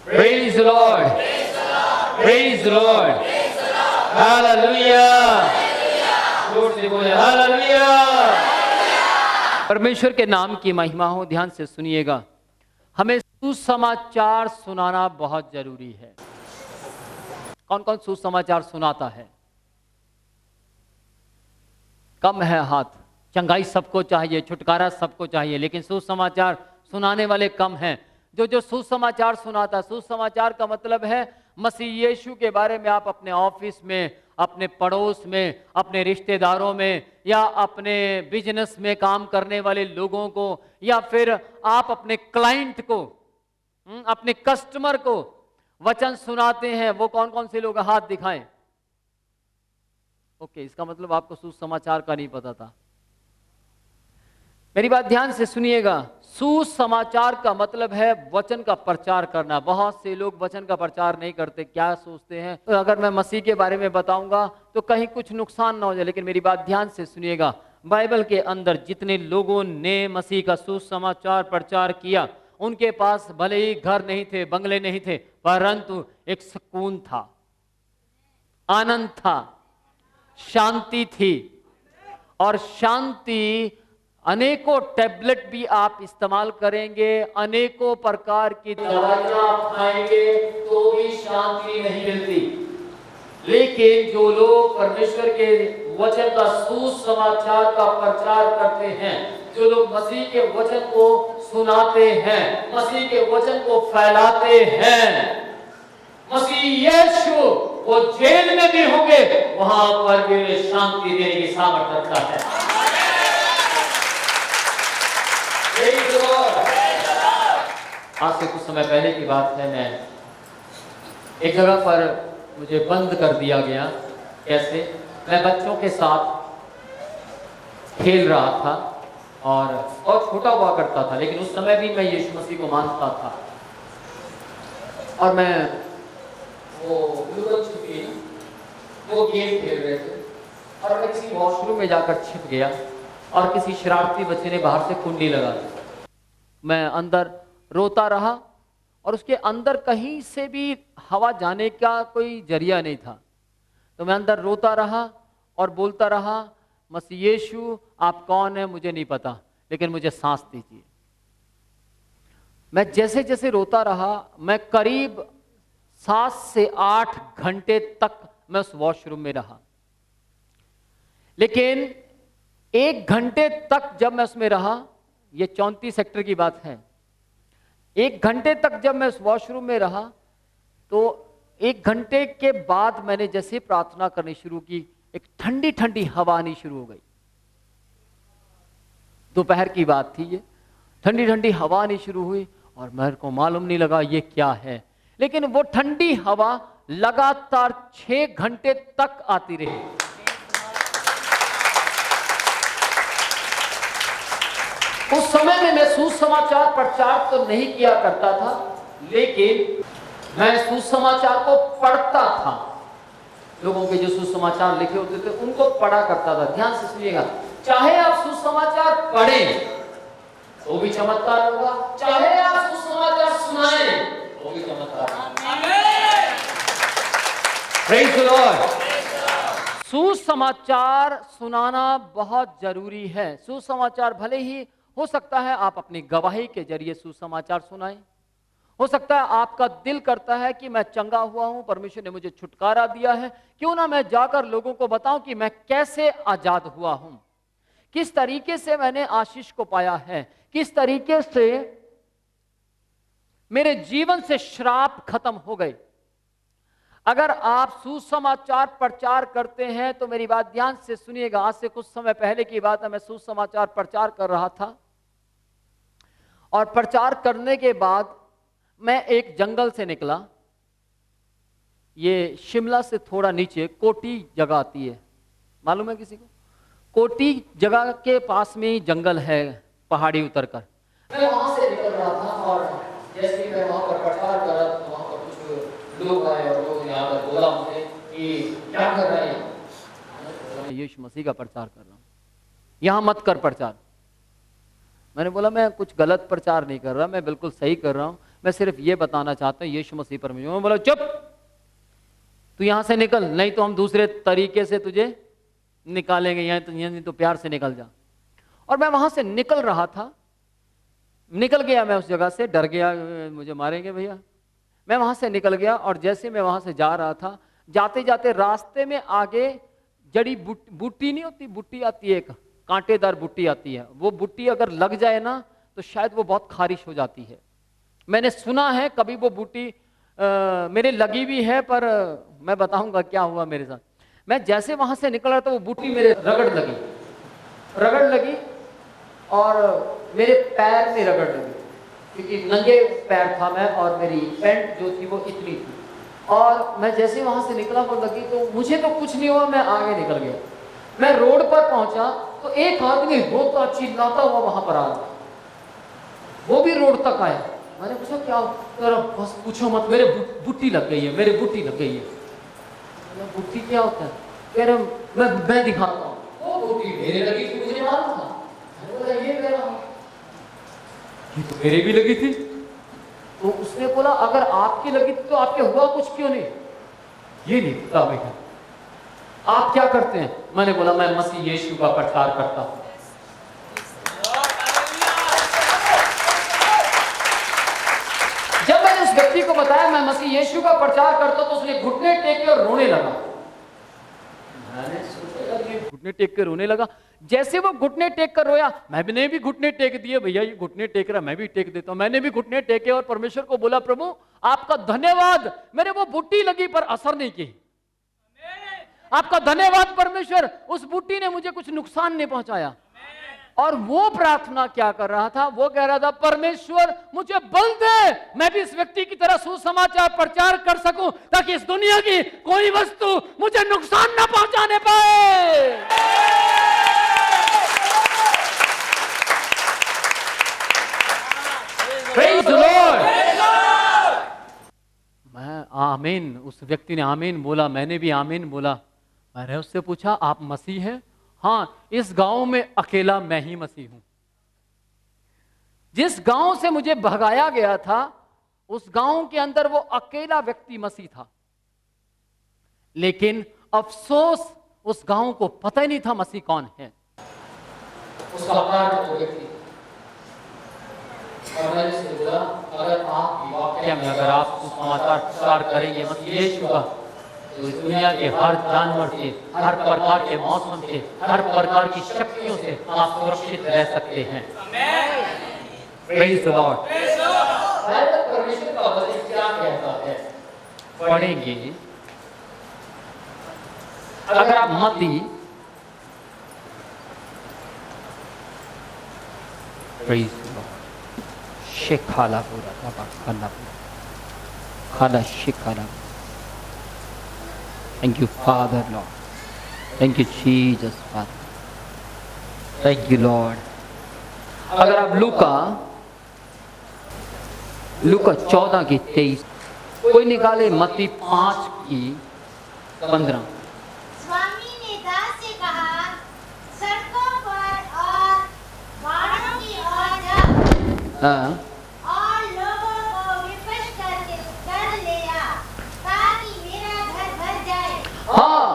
Praise the Lord. Praise the Lord. Hallelujah. जोर से बोले हालेलुया। परमेश्वर के नाम की महिमा हो। ध्यान से सुनिएगा, हमें सुसमाचार सुनाना बहुत जरूरी है। कौन कौन सुसमाचार सुनाता है? कम है हाथ। चंगाई सबको चाहिए, छुटकारा सबको चाहिए, लेकिन सुसमाचार सुनाने वाले कम हैं। जो सुसमाचार सुनाता, सुसमाचार का मतलब है मसीह यीशु के बारे में आप अपने ऑफिस में, अपने पड़ोस में, अपने रिश्तेदारों में, या अपने बिजनेस में काम करने वाले लोगों को, या फिर आप अपने क्लाइंट को, अपने कस्टमर को वचन सुनाते हैं। वो कौन कौन से लोग? हाथ दिखाएं। ओके, इसका मतलब आपको सुसमाचार का नहीं पता था। मेरी बात ध्यान से सुनिएगा, सुसमाचार का मतलब है वचन का प्रचार करना। बहुत से लोग वचन का प्रचार नहीं करते। क्या सोचते हैं, तो अगर मैं मसीह के बारे में बताऊंगा तो कहीं कुछ नुकसान ना हो जाए। लेकिन मेरी बात ध्यान से सुनिएगा, बाइबल के अंदर जितने लोगों ने मसीह का सुसमाचार प्रचार किया, उनके पास भले ही घर नहीं थे, बंगले नहीं थे, परंतु एक सुकून था, आनंद था, शांति थी। और शांति, अनेकों टैबलेट भी आप इस्तेमाल करेंगे, अनेकों प्रकार की दवाइयां आप खाएंगे तो भी शांति नहीं मिलती। लेकिन जो लोग परमेश्वर के वचन का सुसमाचार का प्रचार करते हैं, जो लोग मसीह के वचन को सुनाते हैं, मसीह के वचन को फैलाते हैं, मसीह यीशु वो जेल में भी होंगे, वहां पर भी शांति देने की सामर्थ्य रखता है। आज से कुछ समय पहले की बात है, मैं एक जगह पर मुझे बंद कर दिया गया। कैसे? मैं बच्चों के साथ खेल रहा था और छोटा हुआ करता था, लेकिन उस समय भी मैं यीशु मसीह को मानता था। और मैं वो गेम खेल रहे थे और मैं किसी वॉशरूम में जाकर छिप गया और किसी शरारती बच्चे ने बाहर से कुंडी लगा दी। मैं अंदर रोता रहा और उसके अंदर कहीं से भी हवा जाने का कोई जरिया नहीं था। तो मैं अंदर रोता रहा और बोलता रहा, मसीह यीशु आप कौन है मुझे नहीं पता, लेकिन मुझे सांस दीजिए। मैं जैसे जैसे रोता रहा, मैं करीब 7 से 8 घंटे तक मैं उस वॉशरूम में रहा। लेकिन 1 घंटे तक जब मैं उसमें रहा, ये 34 सेक्टर की बात है, 1 घंटे तक जब मैं उस वॉशरूम में रहा, तो 1 घंटे के बाद मैंने जैसे प्रार्थना करनी शुरू की, एक ठंडी ठंडी हवा आनी शुरू हो गई। दोपहर की बात थी, ये ठंडी ठंडी हवा आनी शुरू हुई और मेरे को मालूम नहीं लगा ये क्या है। लेकिन वो ठंडी हवा लगातार 6 घंटे तक आती रही। उस समय में मैं सुसमाचार प्रचार तो नहीं किया करता था, लेकिन मैं सुसमाचार को पढ़ता था। लोगों के जो सुसमाचार लिखे होते थे उनको पढ़ा करता था। ध्यान से सुनिएगा, चाहे आप सुसमाचार पढ़ें तो भी चमत्कार होगा, चाहे आप सुसमाचार सुनाएं तो भी चमत्कार होगा। Praise the Lord. सुसमाचार सुनाना बहुत जरूरी है। सुसमाचार भले ही हो सकता है आप अपनी गवाही के जरिए सुसमाचार सुनाएं, हो सकता है आपका दिल करता है कि मैं चंगा हुआ हूं, परमेश्वर ने मुझे छुटकारा दिया है, क्यों ना मैं जाकर लोगों को बताऊं कि मैं कैसे आजाद हुआ हूं, किस तरीके से मैंने आशीष को पाया है, किस तरीके से मेरे जीवन से श्राप खत्म हो गए। अगर आप सुसमाचार प्रचार करते हैं तो मेरी बात ध्यान से सुनिएगा। आज से कुछ समय पहले की बात है, मैं सुसमाचार प्रचार कर रहा था और प्रचार करने के बाद मैं एक जंगल से निकला। ये शिमला से थोड़ा नीचे कोटी जगह आती है, मालूम है किसी को? कोटी जगह के पास में ही जंगल है, पहाड़ी उतरकर। मैं वहां से निकल रहा था और जैसे मैं वहां पर प्रचार कर रहा था, वहां पर कुछ लोग आए और लोग यहाँ पर बोला मुझे कि क्या कर रहे हैं? यीशु मसीह का प्रचार कर रहा हूँ, यहाँ मत कर प्रचार। मैंने बोला मैं कुछ गलत प्रचार नहीं कर रहा, मैं बिल्कुल सही कर रहा हूँ। मैं सिर्फ ये बताना चाहता हूँ, यीशु मसीह परमेश्वर। मैं बोला चुप, तू यहां से निकल, नहीं तो हम दूसरे तरीके से तुझे निकालेंगे, यहाँ तो प्यार से निकल जा। और मैं वहां से निकल रहा था, निकल गया मैं उस जगह से, डर गया मुझे मारेंगे भैया। मैं वहां से निकल गया और जैसे मैं वहां से जा रहा था, जाते जाते रास्ते में आगे जड़ी बूटी नहीं होती, बुट्टी आती है, एक कांटेदार बुट्टी आती है, वो बुट्टी अगर लग जाए ना तो शायद वो बहुत खारिश हो जाती है। मैंने सुना है, कभी वो बूटी मेरे लगी भी है, पर मैं बताऊंगा क्या हुआ मेरे साथ। मैं जैसे वहां से निकल रहा था, वो बूटी मेरे रगड़ लगी और मेरे पैर में रगड़ लगी, क्योंकि नंगे पैर था मैं और मेरी पैंट जो थी वो इतनी थी। और मैं जैसे वहां से निकला वो लगी, तो मुझे तो कुछ नहीं हुआ, मैं आगे निकल गया। मैं रोड पर पहुंचा तो एक आदमी रोता चिल्लाता हुआ वहां पर आ गया, वो भी रोड तक आया। मैंने पूछा क्या? बस पूछो मत, मेरे बुट्टी लग गई है, मेरे बुट्टी लग गई है। बुट्टी क्या होता है? कह रहे मैं दिखाता हूँ। वो बुट्टी मेरे लगी थी, मुझे मालूम था। ये तो मेरे भी लगी थी। तो उसने बोला अगर आपकी लगी थी तो आपके हुआ कुछ क्यों नहीं? ये नहीं पता भैया। आप क्या करते हैं? मैंने बोला मैं मसीह यीशु का प्रचार करता हूं। जब मैंने उस व्यक्ति को बताया मैं मसीह यीशु का प्रचार करता हूं, तो उसने घुटने टेके और रोने लगा। मैंने सोचा ये घुटने टेक के रोने लगा। जैसे वो घुटने टेक कर रोया, मैंने भी घुटने टेक दिए। भैया ये घुटने टेक रहा, मैं भी टेक देता हूं। मैंने भी घुटने टेके और परमेश्वर को बोला प्रभु आपका धन्यवाद, मेरे वो बुट्टी लगी पर असर नहीं की। आपका धन्यवाद परमेश्वर, उस बुट्टी ने मुझे कुछ नुकसान नहीं पहुंचाया। और वो प्रार्थना क्या कर रहा था? वो कह रहा था परमेश्वर मुझे बल दे, मैं भी इस व्यक्ति की तरह सुसमाचार प्रचार कर सकूं, ताकि इस दुनिया की कोई वस्तु मुझे नुकसान ना पहुंचाने पाए। Praise the Lord। मैं आमीन, उस व्यक्ति ने आमीन बोला, मैंने भी आमीन बोला। मैंने उससे पूछा आप मसीह हैं? हाँ, इस गांव में अकेला मैं ही मसीह हूं। जिस गांव से मुझे भगाया गया था, उस गांव के अंदर वो अकेला व्यक्ति मसीह था। लेकिन अफसोस उस गांव को पता ही नहीं था मसीह कौन है। उसका वो व्यक्ति। और मैंने उससे बोला अगर आप वाकई में अगर आप सुसमाचार प्रचार करेंगे मसीह यीशु का, तो इस दुनिया के हर जानवर से, हर प्रकार के मौसम से, हर प्रकार की शक्तियों से आप सुरक्षित रह सकते हैं। Praise the Lord। परमेश्वर का वचन क्या कहता है पढ़ेंगे। अगर आप मत्ती Praise the Lord। शेखाला पूरा खाना खाना शेखाला। Thank you, Father, Lord. Thank you, Jesus, Father. Thank you, Lord. अगर आप लूका 14:23 कोई निकाले, मत्ती 5:15। स्वामी ने दास से कहा, सड़कों पर और बाड़ों की ओर जा और लोगों को विवश कर ले आ, ताकि मेरा घर भर जाए। हाँ,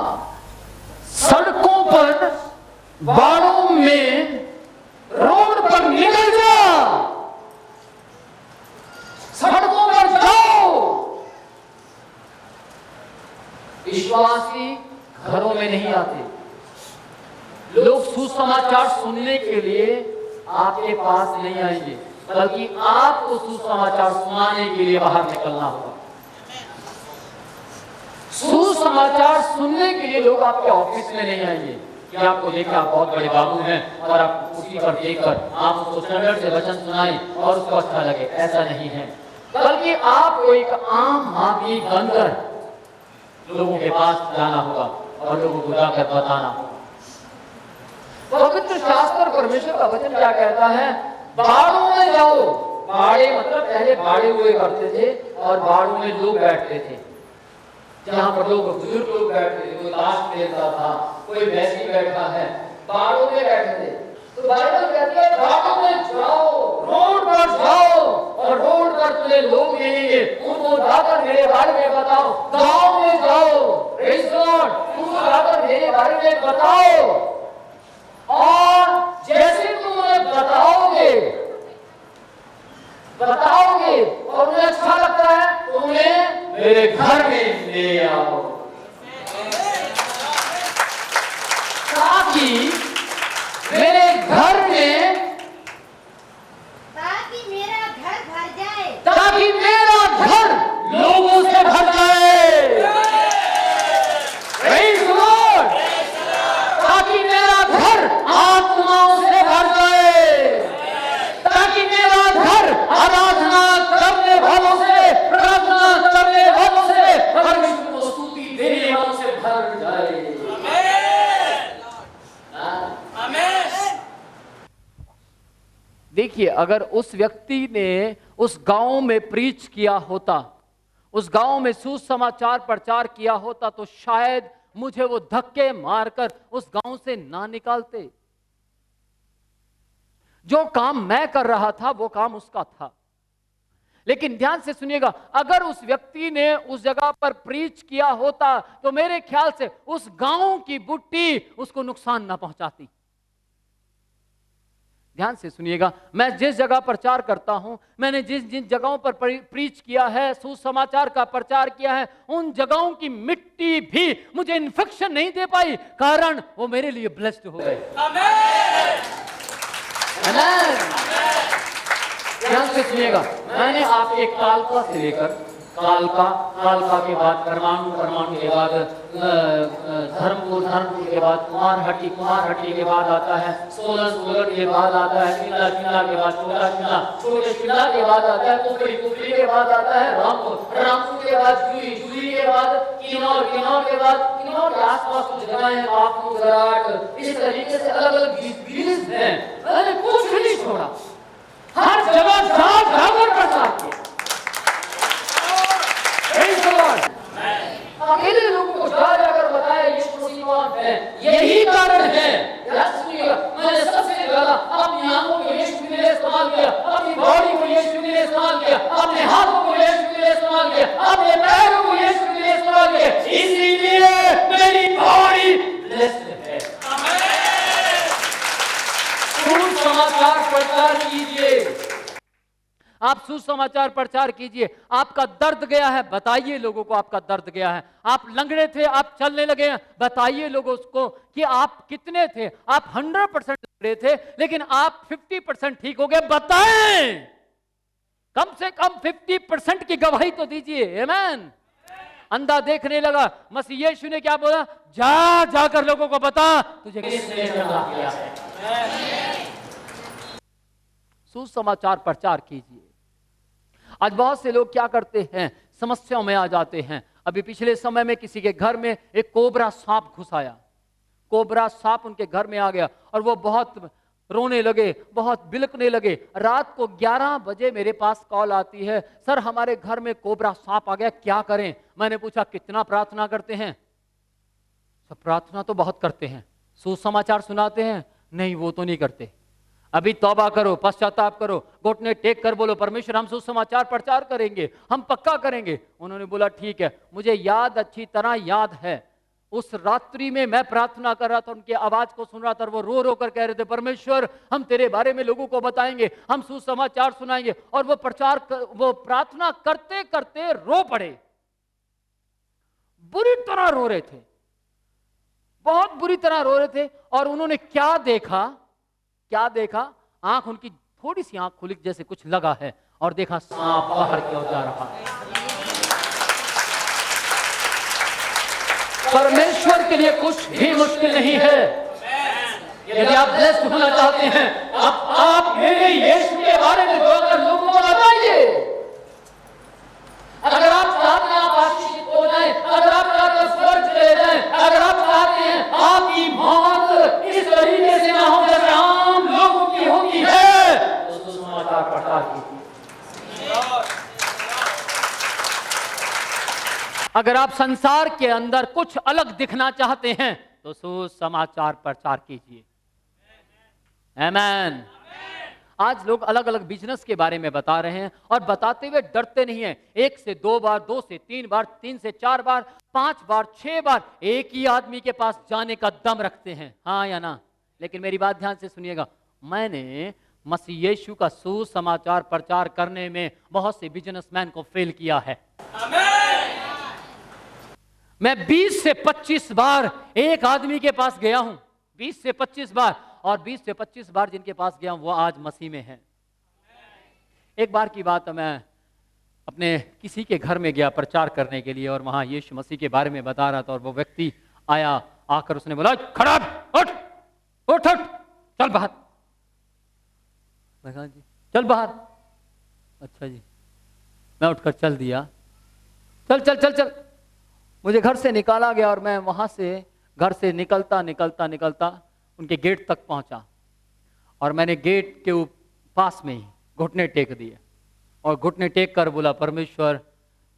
सड़कों पर बाड़ों में रोड पर निकल जा, सड़कों पर जाओ। विश्वासी घरों में नहीं आते, लोग सुसमाचार सुनने के लिए आपके पास नहीं आएंगे, बल्कि आपको सुसमाचार सुनाने के लिए बाहर निकलना होगा। सुसमाचार सुनने के लिए लोग आपके ऑफिस में नहीं आएंगे कि आपको देखकर आप बहुत बड़े बाबू हैं और आप कुर्सी पर देखकर आप उसको स्टैंडर्ड से वचन सुनाएं और उसको अच्छा लगे, ऐसा नहीं है। बल्कि आपको एक आम मामूली बनकर लोगों के पास जाना होगा और लोगों को जाकर बताना होगा। पवित्र शास्त्र और परमेश्वर का वचन क्या कहता है? बाड़ों में जाओ। बाड़े मतलब पहले बाड़े हुए करते थे और बाड़ों में लोग बैठते थे, जहां पर लोग बुजुर्ग लोग बैठते थे, कोई ताश खेलता था, कोई वैसी बैठा है, बाड़ों में बैठे थे। तो बाइबल कहती है बाड़ों में जाओ, रोड पर जाओ और रोड पर तुम्हें लोग जाकर मेरे बारे में बताओ, गांव में जाओ, प्रेज़ गॉड, तुम जाकर मेरे बारे में बताओ, और जैसे तुम उन्हें बताओगे और उन्हें अच्छा लगता है तो उन्हें मेरे घर में ले आओ, ताकि मेरे घर में, ताकि मेरा घर भर जाए, ताकि मेरा घर लोगों से भर जाए, प्रेज़ गॉड, ताकि मेरा घर आत्माओं से भर जाए, ताकि मेरा घर आराधना करने वालों से, प्रार्थना करने वालों से, परमेश्वर को स्तुति देने वालों से भर जाए। देखिए, अगर उस व्यक्ति ने उस गांव में प्रीच किया होता, उस गांव में सुसमाचार प्रचार किया होता, तो शायद मुझे वो धक्के मारकर उस गांव से ना निकालते। जो काम मैं कर रहा था वो काम उसका था। लेकिन ध्यान से सुनिएगा, अगर उस व्यक्ति ने उस जगह पर प्रीच किया होता तो मेरे ख्याल से उस गांव की बुट्टी उसको नुकसान ना पहुंचाती। ध्यान से सुनिएगा, मैं जिस जगह प्रचार करता हूं, मैंने जिन जगहों पर प्रीच किया है, सुसमाचार का प्रचार किया है, उन जगहों की मिट्टी भी मुझे इन्फेक्शन नहीं दे पाई, कारण वो मेरे लिए ब्लेस्ड हो गए। ध्यान से सुनिएगा, मैंने आपके कालका से लेकर कालका के बाद परमाणु के बाद धर्मपुर के बाद कुमारहट्टी के बाद आता है सोलन के बाद आता है किला के बाद छोटे किला के बाद आता है कुफरी के बाद आता है रामपुर के बाद जुरी के बाद किन्नौर के बाद किन्नौर के आसपास कुछ जगह है, बापू गराट, इस तरीके से अलग अलग गिरीज हैं। मैंने कुछ नहीं छोड़ा, हर जगह जाकर प्रचार किया। अकेले लोगों को जाकर बताया यीशु मसीह कौन है। यही कारण है, मैंने सबसे ज्यादा अपनी आंखों को यीशु के लिए इस्तेमाल किया, अपनी बॉडी को यीशु के लिए इस्तेमाल किया, अपने हाथों को यीशु के लिए इस्तेमाल किया, अपने पैरों को यीशु के लिए इस्तेमाल किया। इसीलिए मेरी बॉडी ब्लेस्ड है। सुसमाचार प्रचार कीजिए, आप सुसमाचार प्रचार कीजिए। आपका दर्द गया है, बताइए लोगों को आपका दर्द गया है। आप लंगड़े थे, आप चलने लगे हैं, बताइए लोगों को कि आप कितने थे। आप 100% लंगड़े थे लेकिन आप 50% ठीक हो गए, बताएं। कम से कम 50% की गवाही तो दीजिए। आमीन। अंधा देखने लगा, मसीह यीशु ने क्या बोला? जाकर लोगों को बता तुझे किसने चंगा किया है। सुसमाचार प्रचार कीजिए। आज बहुत से लोग क्या करते हैं, समस्याओं में आ जाते हैं। अभी पिछले समय में किसी के घर में एक कोबरा सांप घुस आया, कोबरा सांप उनके घर में आ गया और वो बहुत रोने लगे, बहुत बिलखने लगे। रात को 11 बजे मेरे पास कॉल आती है, सर हमारे घर में कोबरा सांप आ गया, क्या करें? मैंने पूछा कितना प्रार्थना करते हैं? सब प्रार्थना तो बहुत करते हैं, सुसमाचार सुनाते हैं? नहीं, वो तो नहीं करते। अभी तौबा करो, पश्चाताप करो, घुटने टेक कर बोलो परमेश्वर हम सुसमाचार प्रचार करेंगे, हम पक्का करेंगे। उन्होंने बोला ठीक है। मुझे याद, अच्छी तरह याद है, उस रात्रि में मैं प्रार्थना कर रहा था, उनकी आवाज को सुन रहा था, वो रो रो कर कह रहे थे परमेश्वर हम तेरे बारे में लोगों को बताएंगे, हम सुसमाचार सुनाएंगे। और वो प्रार्थना करते करते रो पड़े, बुरी तरह रो रहे थे, बहुत बुरी तरह रो रहे थे। और उन्होंने क्या देखा? आंख उनकी थोड़ी सी आंख खुली जैसे कुछ लगा है और देखा सांप बाहर की ओर जा रहा है। परमेश्वर के लिए कुछ भी मुश्किल नहीं है। यदि आप ब्लेस्ड होना चाहते हैं, आप मेरे यीशु के बारे में जोकर लोगों को बताइए। अगर आप चाहते हैं आप आशीषित हो जाएं, अगर आप चाहते हैं स्वर्ग चले जाएं, अगर आप चाहते हैं आपकी मौत इस तरीके से ना हो जैसे आम लोगों की होती है, तो सुसमाचार प्रचार कीजिए। अगर आप संसार के अंदर कुछ अलग दिखना चाहते हैं तो सुसमाचार प्रचार कीजिए। आमीन। आज लोग अलग अलग बिजनेस के बारे में बता रहे हैं और बताते हुए डरते नहीं हैं। 1 से 2 बार, 2 से 3 बार, 3 से 4 बार, 5 बार, 6 बार एक ही आदमी के पास जाने का दम रखते हैं, हाँ या ना? लेकिन मेरी बात ध्यान से सुनिएगा, मैंने मसीह यीशु का सुसमाचार प्रचार करने में बहुत से बिजनेसमैन को फेल किया है। मैं 20 से 25 बार एक आदमी के पास गया हूं, 20 से 25 बार, और 20 से 25 बार जिनके पास गया हूं वो आज मसीह में हैं। एक बार की बात है, मैं अपने किसी के घर में गया प्रचार करने के लिए और वहां यीशु मसीह के बारे में बता रहा था, और वो व्यक्ति आया, आकर उसने बोला, खड़ा उठ उठ उठ, चल बाहर। मैं कहा जी चल बाहर। अच्छा जी, मैं उठकर चल दिया, चल चल चल चल। मुझे घर से निकाला गया और मैं वहां से घर से निकलता निकलता निकलता उनके गेट तक पहुंचा, और मैंने गेट के पास में ही घुटने टेक दिए और घुटने टेक कर बोला, परमेश्वर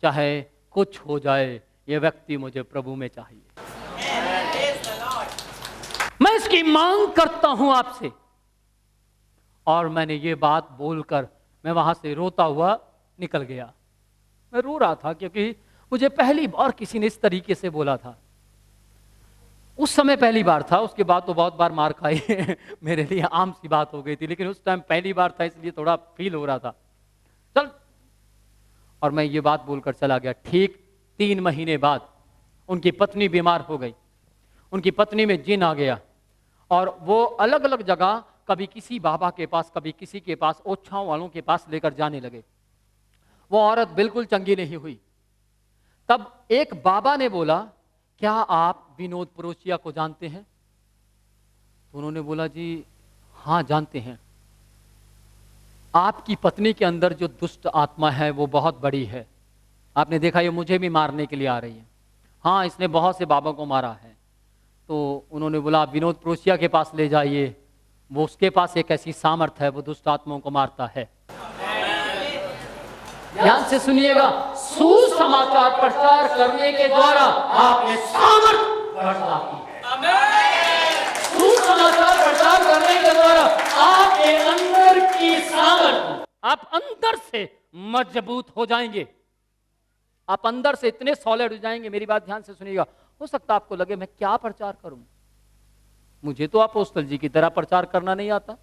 चाहे कुछ हो जाए, ये व्यक्ति मुझे प्रभु में चाहिए। मैं इसकी मांग करता हूं आपसे। और मैंने ये बात बोलकर मैं वहां से रोता हुआ निकल गया। मैं रो रहा था क्योंकि मुझे पहली बार किसी ने इस तरीके से बोला था। उस समय पहली बार था, उसके बाद तो बहुत बार मार खाई मेरे लिए आम सी बात हो गई थी, लेकिन उस टाइम पहली बार था, इसलिए थोड़ा फील हो रहा था। चल, और मैं ये बात बोलकर चला गया। ठीक 3 महीने बाद उनकी पत्नी बीमार हो गई, उनकी पत्नी में जिन आ गया, और वो अलग अलग जगह, कभी किसी बाबा के पास, कभी किसी के पास, ओछाओं वालों के पास लेकर जाने लगे। वो औरत बिल्कुल चंगी नहीं हुई। तब एक बाबा ने बोला, क्या आप विनोद परोचिया को जानते हैं? तो उन्होंने बोला, जी हाँ जानते हैं। आपकी पत्नी के अंदर जो दुष्ट आत्मा है वो बहुत बड़ी है, आपने देखा ये मुझे भी मारने के लिए आ रही है। हाँ, इसने बहुत से बाबा को मारा है। तो उन्होंने बोला, आप विनोद परोचिया के पास ले जाइए, वो उसके पास एक ऐसी सामर्थ है, वो दुष्ट आत्माओं को मारता है। ध्यान से सुनिएगा, सुसमाचार प्रचार करने के द्वारा आपने सामर्थ बढ़ जाती है। सुसमाचार प्रचार करने के द्वारा आपके अंदर की सामर्थ, आप अंदर से मजबूत हो जाएंगे, आप अंदर से इतने सॉलिड हो जाएंगे। मेरी बात ध्यान से सुनिएगा। हो सकता है आपको लगे मैं क्या प्रचार करूं, मुझे तो अपोस्तल जी की तरह प्रचार करना नहीं आता,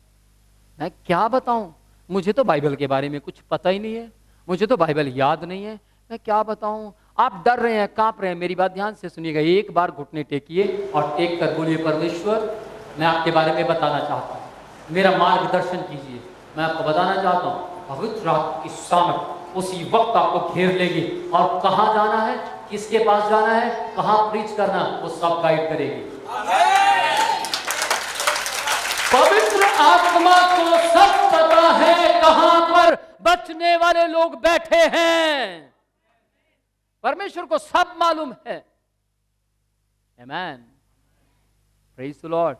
मैं क्या बताऊं, मुझे तो बाइबल के बारे में कुछ पता ही नहीं है, मुझे तो बाइबल याद नहीं है, मैं क्या बताऊं। आप डर रहे हैं, कांप रहे हैं। मेरी बात ध्यान से सुनिएगा। एक बार घुटने टेकिए और टेक कर बोलिए, परमेश्वर मैं आपके बारे में बताना चाहता हूँ, मेरा मार्गदर्शन कीजिए। मैं आपको बताना चाहता हूँ, पवित्र आत्मा की सामर्थ उसी वक्त आपको घेर लेगी, और कहाँ जाना है, किसके पास जाना है, कहाँ प्रीच करना, वो सब गाइड करेगी। पवित्र आत्मा को सब पता है कहां पर बचने वाले लोग बैठे हैं, परमेश्वर को सब मालूम है। आमेन, प्रेज़ द लॉर्ड।